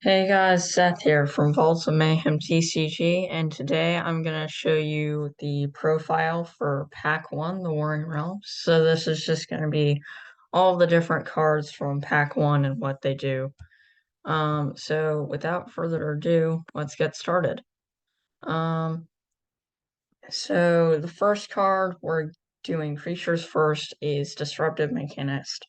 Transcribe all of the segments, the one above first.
Hey guys, Seth here from Vaults of Mayhem TCG, and today I'm going to show you the profile for Pack 1, the Warring Realms. So this is just going to be all the different cards from Pack 1 and what they do. So without further ado, let's get started. Um, so the first card we're doing creatures first is Disruptive Mechanist.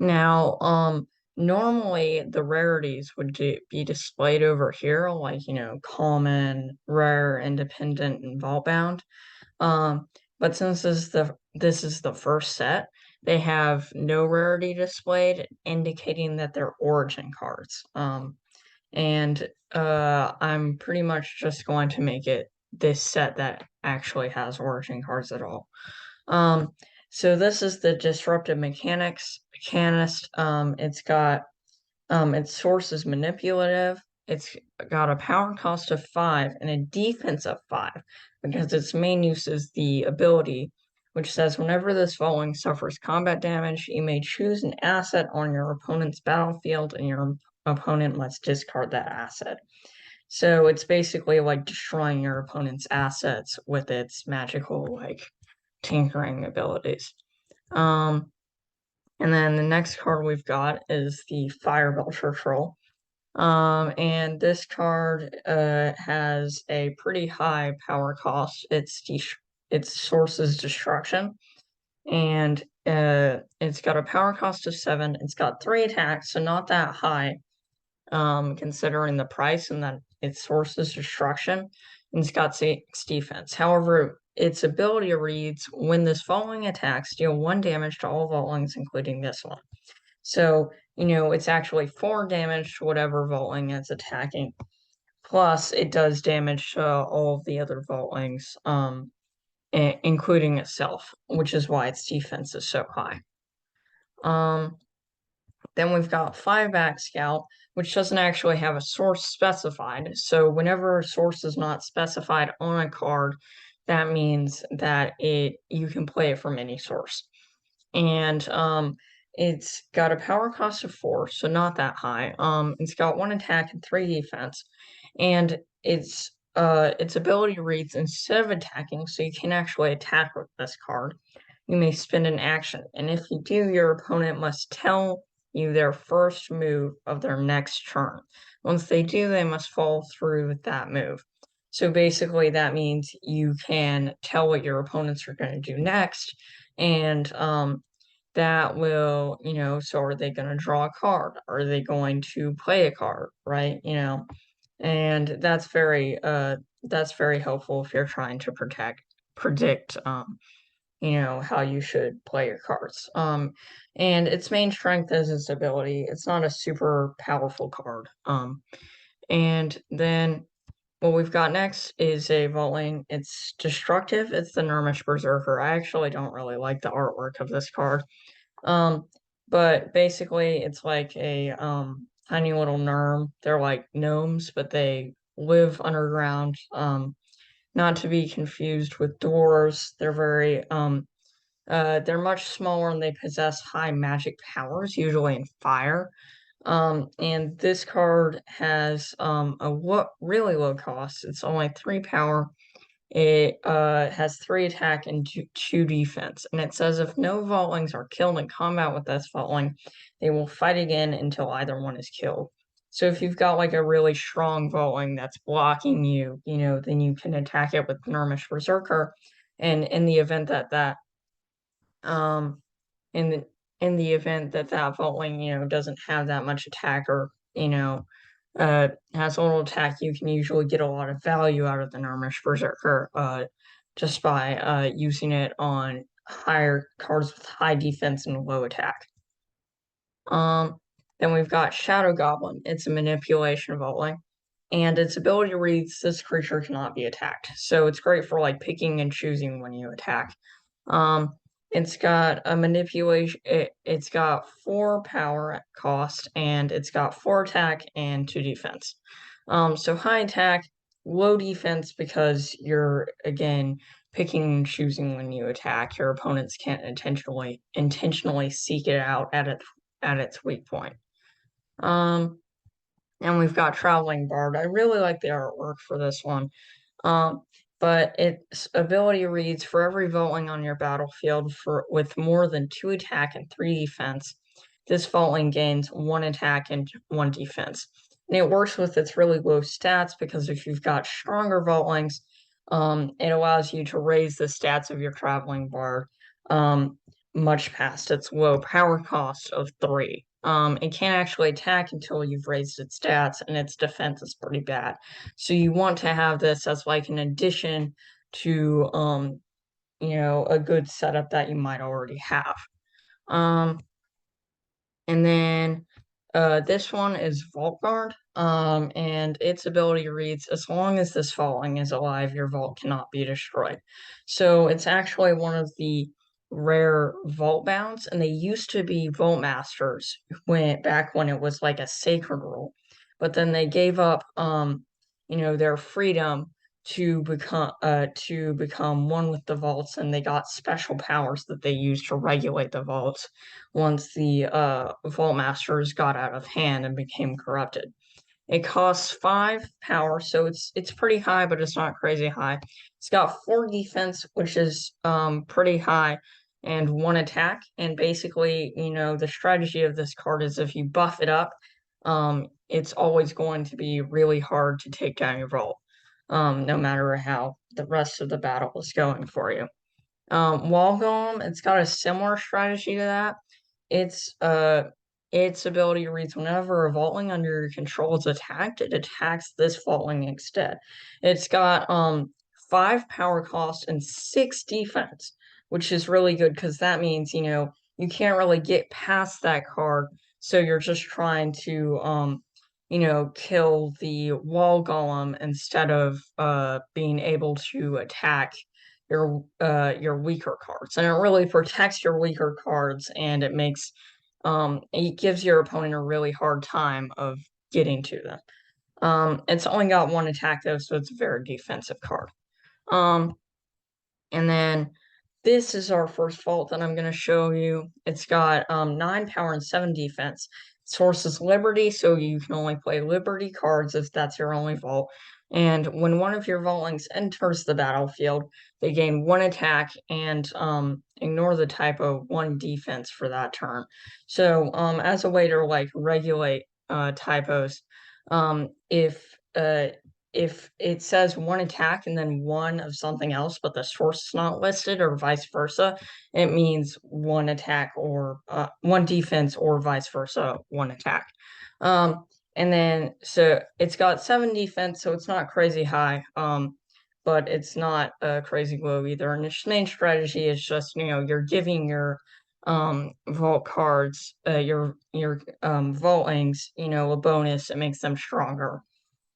Now, normally the rarities would be displayed over here, like, common, rare, independent, and vault bound. Um, but since this is the first set, they have no rarity displayed, indicating that they're origin cards. And I'm pretty much just going to make it this set that actually has origin cards at all. Um, so this is the Disruptive Mechanist. Its source is manipulative. It's got a power cost of 5 and a defense of 5 because its main use is the ability, which says whenever this following suffers combat damage, you may choose an asset on your opponent's battlefield and your opponent must discard that asset. So it's basically like destroying your opponent's assets with its magical, like, tinkering abilities. Um, and then the next card we've got is the Fire Belcher Troll. And this card has a pretty high power cost. Its source is destruction, and it's got a power cost of 7. It's got 3 attacks, so not that high, considering the price and that its source is destruction. And it's got 6 defense. However, its ability reads, when this following attacks, deal 1 damage to all Vaultlings, including this one. So, it's actually 4 damage to whatever Vaultling it's attacking. Plus, it does damage to all of the other Vaultlings, including itself, which is why its defense is so high. Then we've got 5-back Scout, which doesn't actually have a source specified. So whenever a source is not specified on a card, that means that you can play it from any source. And it's got a power cost of 4, so not that high. It's got 1 attack and 3 defense, and its ability reads, instead of attacking, so you can actually attack with this card, you may spend an action, and if you do, your opponent must tell you their first move of their next turn. Once they do, they must follow through with that move. So basically, that means you can tell what your opponents are going to do next, and that will, so are they going to draw a card? Are they going to play a card, right? And that's very helpful if you're trying to predict how you should play your cards. And its main strength is its ability. It's not a super powerful card. And then what we've got next is a Vaultling. It's destructive. It's the Nurmish Berserker. I actually don't really like the artwork of this card. Um, but basically it's like a tiny little Nurm. They're like gnomes, but they live underground. Not to be confused with dwarves. They're much smaller and they possess high magic powers, usually in fire. And this card has really low cost. It's only 3 power. It has 3 attack and 2 defense. And it says if no Vaultlings are killed in combat with this Vaultling, they will fight again until either one is killed. So if you've got like a really strong Vaultling that's blocking you, then you can attack it with Nurmish Berserker. And in the event um in the event that Vaultling, doesn't have that much attack, or, has a little attack, you can usually get a lot of value out of the Nurmish Berserker, just by using it on higher cards with high defense and low attack. Then we've got Shadow Goblin. It's a manipulation Vaultling, and its ability reads, this creature cannot be attacked. So it's great for like picking and choosing when you attack. It's got a manipulation. It's got 4 power cost, and it's got 4 attack and 2 defense. So high attack, low defense because you're again picking and choosing when you attack. Your opponents can't intentionally seek it out at its weak point. Um, And we've got Traveling Bard. I really like the artwork for this one. Um, but its ability reads for every Vaultling on your battlefield with more than 2 attack and 3 defense. This Vaultling gains 1 attack and 1 defense. And it works with its really low stats because if you've got stronger Vaultlings, it allows you to raise the stats of your Traveling Bard much past its low power cost of 3. It can't actually attack until you've raised its stats, and its defense is pretty bad. So you want to have this as like an addition to a good setup that you might already have. And then this one is Vault Guard, and its ability reads, as long as this Vaultling is alive, your vault cannot be destroyed. So it's actually one of the rare vault bounds, and they used to be Vault Masters back when it was like a sacred rule. But then they gave up their freedom to become one with the vaults, and they got special powers that they used to regulate the vaults once the Vault Masters got out of hand and became corrupted. It costs 5 power, so it's pretty high, but it's not crazy high. It's got 4 defense, which is pretty high, and 1 attack. And basically, the strategy of this card is if you buff it up, it's always going to be really hard to take down your vault, no matter how the rest of the battle is going for you. Wall Golem, it's got a similar strategy to that. Its its ability reads whenever a Vaultling under your control is attacked, it attacks this Vaultling instead. It's got 5 power cost and 6 defense, which is really good because that means, you can't really get past that card, so you're just trying to kill the Wall Golem instead of being able to attack your weaker cards, and it really protects your weaker cards, and it gives your opponent a really hard time of getting to them. It's only got 1 attack though, so it's a very defensive card. Um, and then this is our first vault that I'm going to show you. It's got 9 power and 7 defense. Source is Liberty, so you can only play Liberty cards if that's your only vault. And when one of your Vaultlings enters the battlefield, they gain 1 attack and ignore the typo 1 defense for that turn. So as a way to like regulate typos, if it says 1 attack and then 1 of something else, but the source is not listed, or vice versa, it means 1 attack or 1 defense, or vice versa, 1 attack. And then so it's got 7 defense, so it's not crazy high, but it's not crazy low either. And its main strategy is just you're giving your vault cards, your vaultlings, a bonus. It makes them stronger.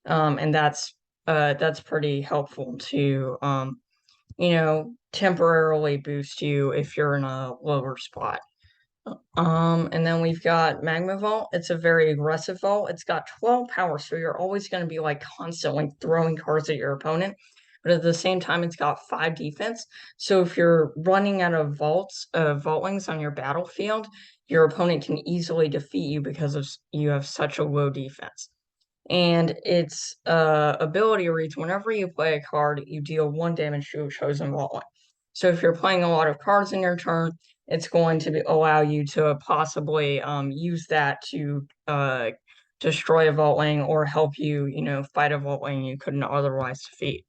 And that's pretty helpful to temporarily boost you if you're in a lower spot. And then we've got Magma Vault. It's a very aggressive vault. It's got 12 power, so you're always going to be like constantly throwing cards at your opponent. But at the same time, it's got 5 defense. So if you're running out of vaultlings on your battlefield, your opponent can easily defeat you because you have such a low defense. And its ability reads whenever you play a card, you deal 1 damage to a chosen Vaultling. So if you're playing a lot of cards in your turn, it's going to allow you to possibly use that to destroy a Vaultling or help you, fight a Vaultling you couldn't otherwise defeat.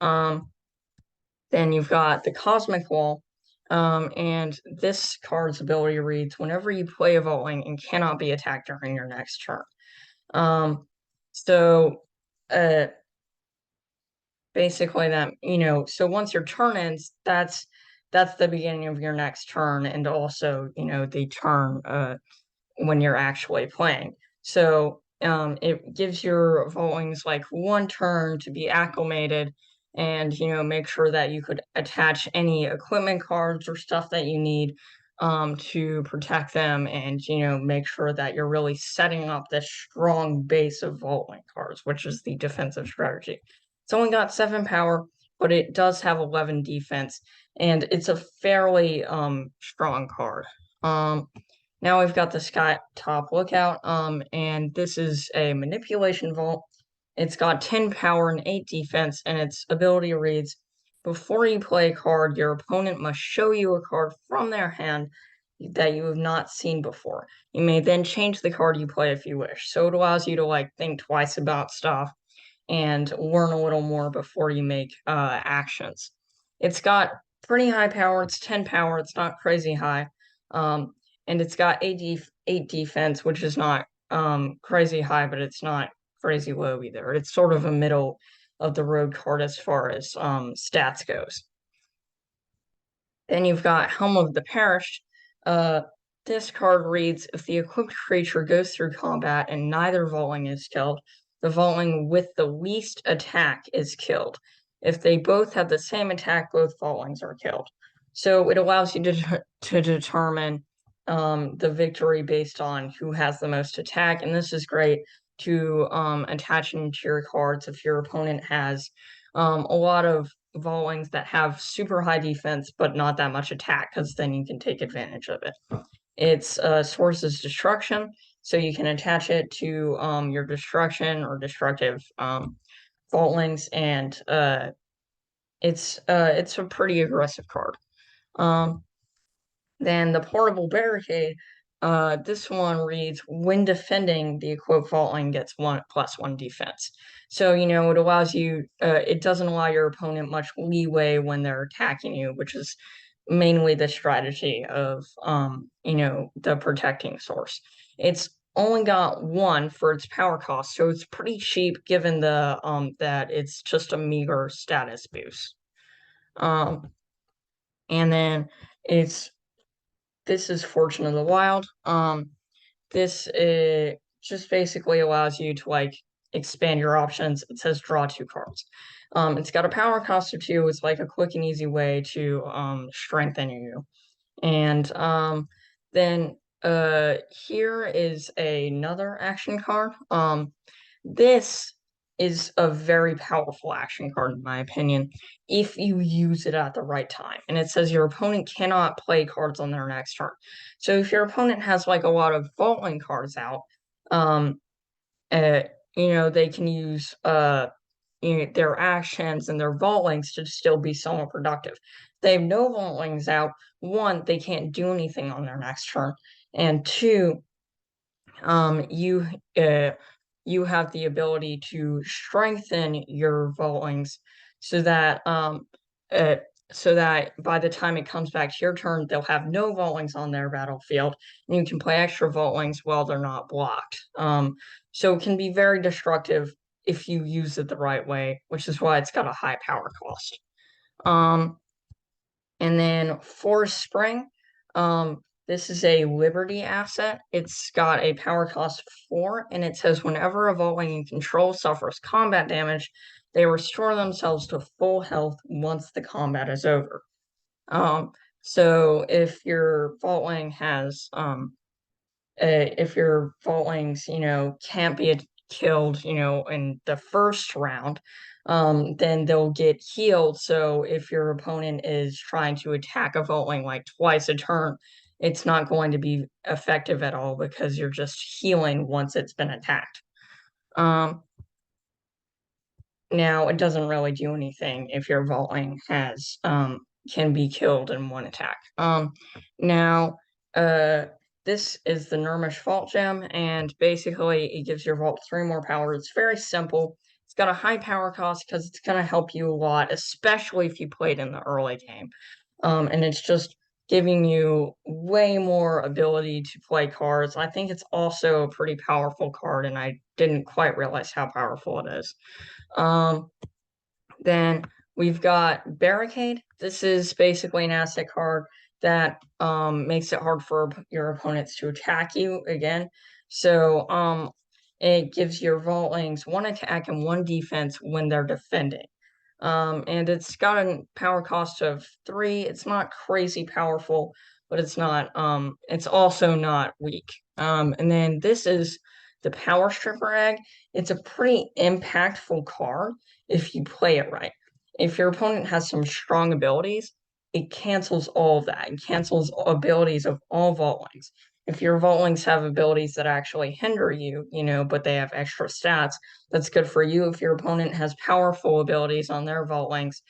Then you've got the Cosmic Wall, and this card's ability reads whenever you play a Vaultling and cannot be attacked during your next turn. So uh basically that, so once your turn ends, that's the beginning of your next turn, and also, the turn when you're actually playing. So it gives your Vaultlings like 1 turn to be acclimated, and make sure that you could attach any equipment cards or stuff that you need to protect them, and make sure that you're really setting up this strong base of Vaultling cards, which is the defensive strategy. It's only got 7 power, but it does have 11 defense, and it's a fairly strong card. Now we've got the Sky Top Lookout, and this is a manipulation vault. It's got 10 power and 8 defense, and its ability reads, before you play a card, your opponent must show you a card from their hand that you have not seen before. You may then change the card you play if you wish. So it allows you to like think twice about stuff and learn a little more before you make actions. It's got pretty high power. It's 10 power. It's not crazy high. Um, and it's got 8 defense, which is not crazy high, but it's not crazy low either. It's sort of a middle of the road card as far as stats goes. Then you've got Helm of the Perished. Uh, this card reads, if the equipped creature goes through combat and neither Vaulting is killed, the Vaulting with the least attack is killed. If they both have the same attack, both Vaultings are killed. So it allows you to determine the victory based on who has the most attack, and this is great to attach into your cards if your opponent has a lot of Vaultings that have super high defense but not that much attack, because then you can take advantage of it. Its sources destruction, so you can attach it to your destruction or destructive Vaultings, and it's a pretty aggressive card. Then the Portable Barricade, this one reads, when defending, the equipped Vaulting gets 1+1 defense. So, it allows you, it doesn't allow your opponent much leeway when they're attacking you, which is mainly the strategy of, the protecting source. It's only got 1 for its power cost, so it's pretty cheap given that it's just a meager status boost. And then this is Fortune of the Wild. This just basically allows you to like expand your options. It says draw 2 cards. It's got a power cost of 2. It's like a quick and easy way to strengthen you. And then here is another action card. This is a very powerful action card, in my opinion, if you use it at the right time. And it says your opponent cannot play cards on their next turn. So if your opponent has like a lot of Vaulting cards out, um, uh, they can use their actions and their Vaultings to still be somewhat productive. They have no Vaultings out. 1, they can't do anything on their next turn, and 2, um, you uh, you have the ability to strengthen your Vaultings so that uh, so that by the time it comes back to your turn, they'll have no Vaultings on their battlefield, and you can play extra Vaultings while they're not blocked. So it can be very destructive if you use it the right way, which is why it's got a high power cost. And then Forest Spring, this is a Liberty asset. It's got a power cost of 4, and it says whenever a Vaulting you control suffers combat damage, they restore themselves to full health once the combat is over. So if your Vaulting has, if your Vaultings, can't be killed, in the first round, then they'll get healed. So if your opponent is trying to attack a Vaultling like twice a turn, it's not going to be effective at all because you're just healing once it's been attacked. Now it doesn't really do anything if your Vaultling has can be killed in 1 attack. Now this is the Nurmish Vault Gem, and basically it gives your vault 3 more power. It's very simple. It's got a high power cost because it's going to help you a lot, especially if you played in the early game. And it's just giving you way more ability to play cards. I think it's also a pretty powerful card, and I didn't quite realize how powerful it is. Then we've got Barricade. This is basically an asset card that makes it hard for your opponents to attack you again. So it gives your Vaultlings 1 attack and 1 defense when they're defending. And it's got a power cost of 3. It's not crazy powerful, but it's not it's also not weak. And then this is the Power Stripper Egg. It's a pretty impactful card if you play it right. If your opponent has some strong abilities, it cancels all of that. It cancels abilities of all Vaultlings. if your Vaultlings have abilities that actually hinder you, but they have extra stats, that's good for you. If your opponent has powerful abilities on their Vaultlings,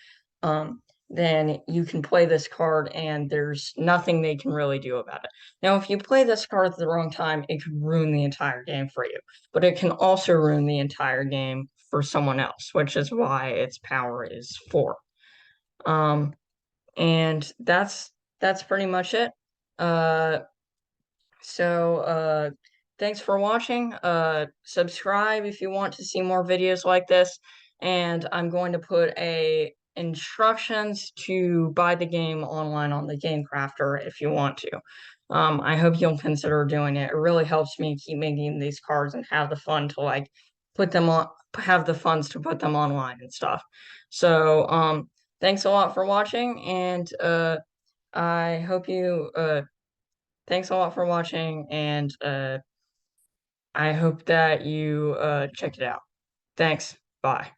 um, then you can play this card and there's nothing they can really do about it. Now, if you play this card at the wrong time, it could ruin the entire game for you, but it can also ruin the entire game for someone else, which is why its power is 4. Um, and that's pretty much it. Uh, so thanks for watching. Subscribe if you want to see more videos like this, and I'm going to put a instructions to buy the game online on the Game Crafter if you want to. I hope you'll consider doing it. It really helps me keep making these cards and have the fun to like put them on, have the funds to put them online and stuff. So thanks a lot for watching, and I hope you thanks a lot for watching, and I hope that you check it out. Thanks. Bye.